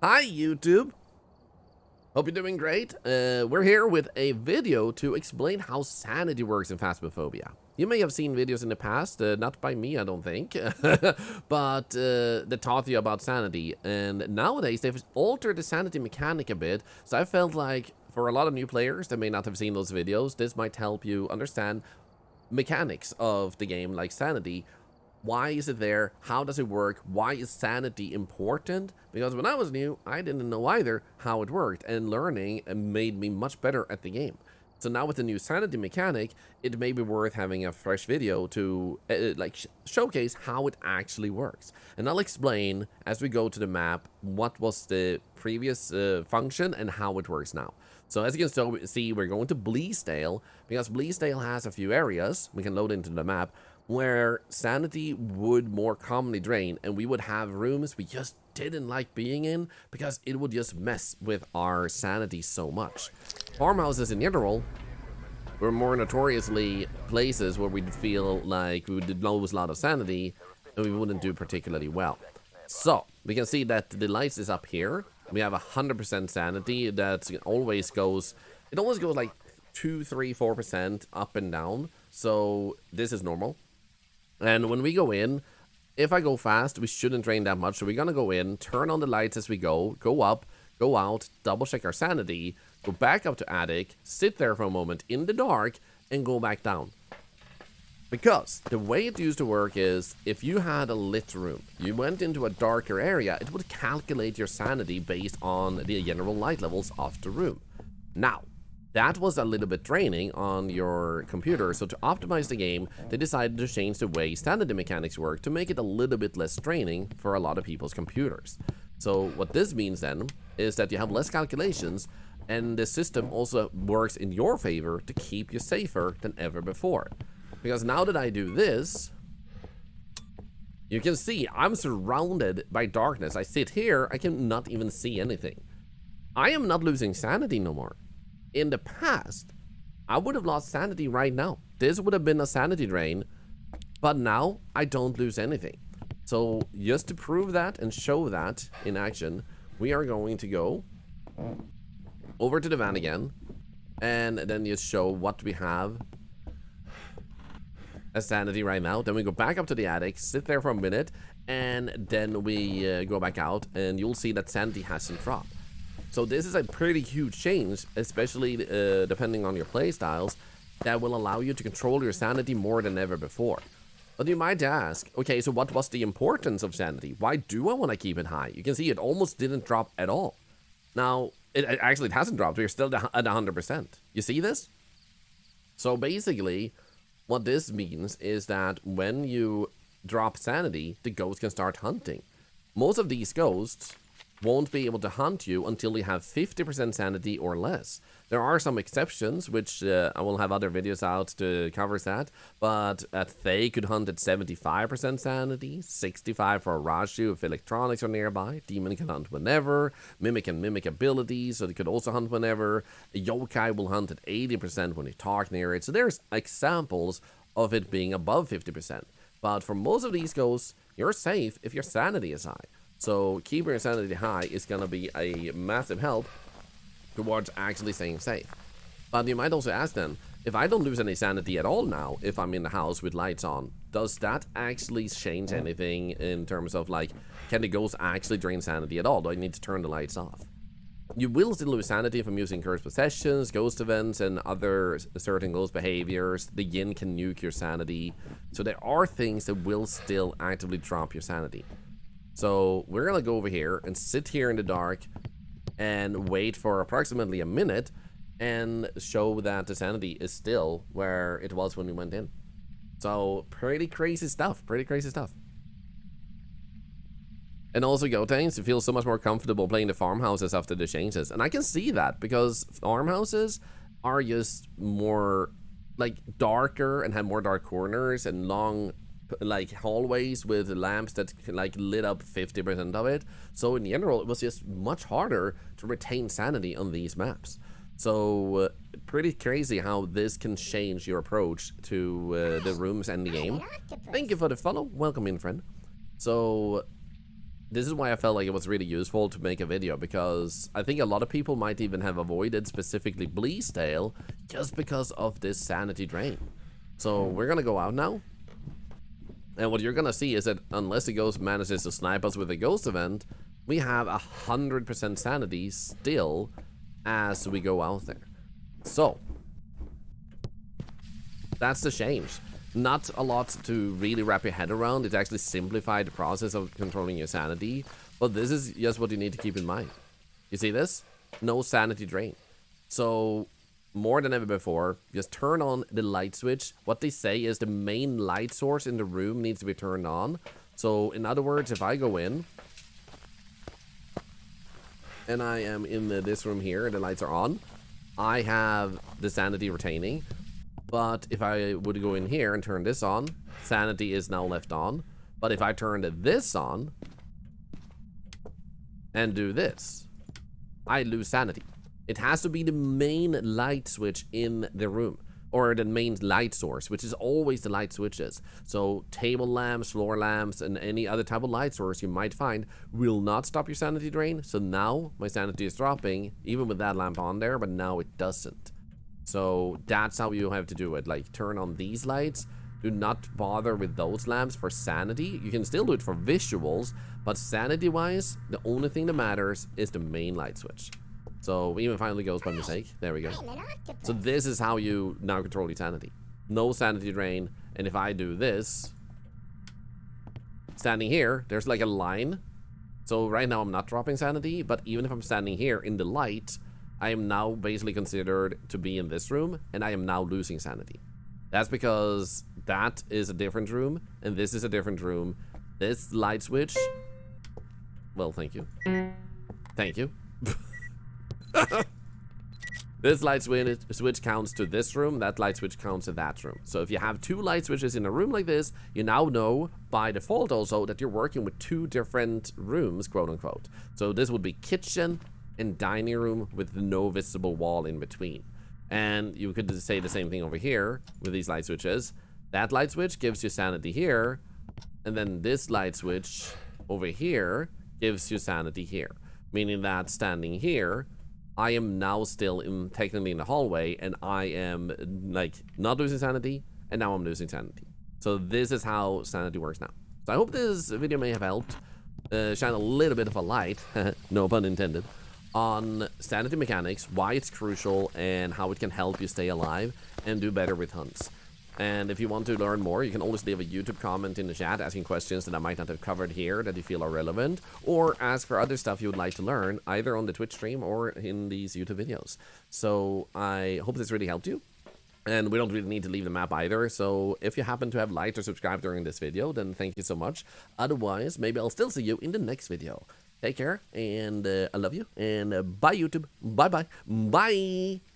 Hi YouTube! Hope you're doing great. We're here with a video to explain how sanity works in Phasmophobia. You may have seen videos in the past, not by me I don't think, but that taught you about sanity, and nowadays they've altered the sanity mechanic a bit, so I felt like for a lot of new players that may not have seen those videos, this might help you understand mechanics of the game like sanity. Why is it there? How does it work? Why is sanity important? Because when I was new, I didn't know either how it worked, and learning made me much better at the game. So now with the new sanity mechanic, it may be worth having a fresh video to showcase how it actually works. And I'll explain as we go to the map what was the previous function and how it works now. So as you can see, we're going to Bleasdale, because Bleasdale has a few areas we can load into the map where sanity would more commonly drain, and we would have rooms we just didn't like being in because it would just mess with our sanity so much. Farmhouses in general were more notoriously places where we'd feel like we would lose a lot of sanity and we wouldn't do particularly well. So we can see that the lights is up here. We have 100% sanity that always goes, it always goes like 2, 3, 4% up and down. So this is normal. And when we go in, if I go fast, we shouldn't drain that much. So we're gonna go in, turn on the lights as we go up, go out, double check our sanity, go back up to attic, sit there for a moment in the dark, and go back down. Because the way it used to work is, if you had a lit room, you went into a darker area, it would calculate your sanity based on the general light levels of the room. Now, that was a little bit draining on your computer, so to optimize the game, they decided to change the way sanity mechanics work to make it a little bit less draining for a lot of people's computers. So what this means then is that you have less calculations, and the system also works in your favor to keep you safer than ever before. Because now that I do this, you can see I'm surrounded by darkness. I sit here, I cannot even see anything. I am not losing sanity no more. In the past, I would have lost sanity right now. This would have been a sanity drain, but now I don't lose anything. So just to prove that and show that in action, we are going to go over to the van again, and then just show what we have as sanity right now. Then we go back up to the attic, sit there for a minute, and then we go back out, and you'll see that sanity hasn't dropped. So this is a pretty huge change, especially depending on your playstyles, that will allow you to control your sanity more than ever before. But you might ask, okay, so what was the importance of sanity? Why do I want to keep it high? You can see it almost didn't drop at all. Now, it hasn't dropped. We're still at 100%. You see this? So basically, what this means is that when you drop sanity, the ghost can start hunting. Most of these ghosts won't be able to hunt you until you have 50% sanity or less. There are some exceptions, which I will have other videos out to cover that, but they could hunt at 75% sanity, 65 for a Raju if electronics are nearby, Demon can hunt whenever, Mimic and Mimic abilities, so they could also hunt whenever, a Yokai will hunt at 80% when you talk near it, so there's examples of it being above 50%, but for most of these ghosts, you're safe if your sanity is high. So keeping your sanity high is going to be a massive help towards actually staying safe. But you might also ask then, if I don't lose any sanity at all now, if I'm in the house with lights on, does that actually change anything in terms of like, can the ghost actually drain sanity at all? Do I need to turn the lights off? You will still lose sanity from using cursed possessions, ghost events, and other certain ghost behaviors. The yin can nuke your sanity. So there are things that will still actively drop your sanity. So we're gonna go over here and sit here in the dark and wait for approximately a minute and show that the sanity is still where it was when we went in. So pretty crazy stuff, And also Gotenks, you feel so much more comfortable playing the farmhouses after the changes. And I can see that because farmhouses are just more like darker and have more dark corners and long like hallways with lamps that like lit up 50% of it. So in general, it was just much harder to retain sanity on these maps. So pretty crazy how this can change your approach to the rooms and the game. Thank you for the follow. Welcome in, friend. So this is why I felt like it was really useful to make a video, because I think a lot of people might even have avoided specifically Bleasdale just because of this sanity drain. So we're gonna go out now, and what you're gonna see is that unless the ghost manages to snipe us with a ghost event, we have 100% sanity still as we go out there. So that's the change. Not a lot to really wrap your head around. It actually simplified the process of controlling your sanity, but this is just what you need to keep in mind. You see this? No sanity drain. So more than ever before, just turn on the light switch. What they say is the main light source in the room needs to be turned on. So in other words, if I go in and I am in this room here, the lights are on, I have the sanity retaining. But if I would go in here and turn this on, sanity is now left on. But if I turn this on and do this, I lose sanity. It has to be the main light switch in the room, or the main light source, which is always the light switches. So table lamps, floor lamps, and any other type of light source you might find will not stop your sanity drain. So now my sanity is dropping, even with that lamp on there, but now it doesn't. So that's how you have to do it. Like, turn on these lights. Do not bother with those lamps for sanity. You can still do it for visuals, but sanity wise, the only thing that matters is the main light switch. So even finally goes by mistake. There we go. So this is how you now control your sanity. No sanity drain. And if I do this, standing here, there's like a line. So right now I'm not dropping sanity, but even if I'm standing here in the light, I am now basically considered to be in this room, and I am now losing sanity. That's because that is a different room, and this is a different room. This light switch... Well, thank you. Thank you. This light switch counts to this room, that light switch counts to that room. So if you have two light switches in a room like this, you now know by default also that you're working with two different rooms, quote unquote. So this would be kitchen and dining room with no visible wall in between. And you could say the same thing over here with these light switches. That light switch gives you sanity here, and then this light switch over here gives you sanity here, meaning that standing here, I am now still technically in the hallway, and I am like not losing sanity, and now I'm losing sanity. So this is how sanity works now. So I hope this video may have helped shine a little bit of a light, no pun intended, on sanity mechanics, why it's crucial, and how it can help you stay alive and do better with hunts. And if you want to learn more, you can always leave a YouTube comment in the chat asking questions that I might not have covered here that you feel are relevant, or ask for other stuff you would like to learn, either on the Twitch stream or in these YouTube videos. So I hope this really helped you. And we don't really need to leave the map either, so if you happen to have liked or subscribed during this video, then thank you so much. Otherwise, maybe I'll still see you in the next video. Take care, and I love you, and bye YouTube. Bye-bye. Bye!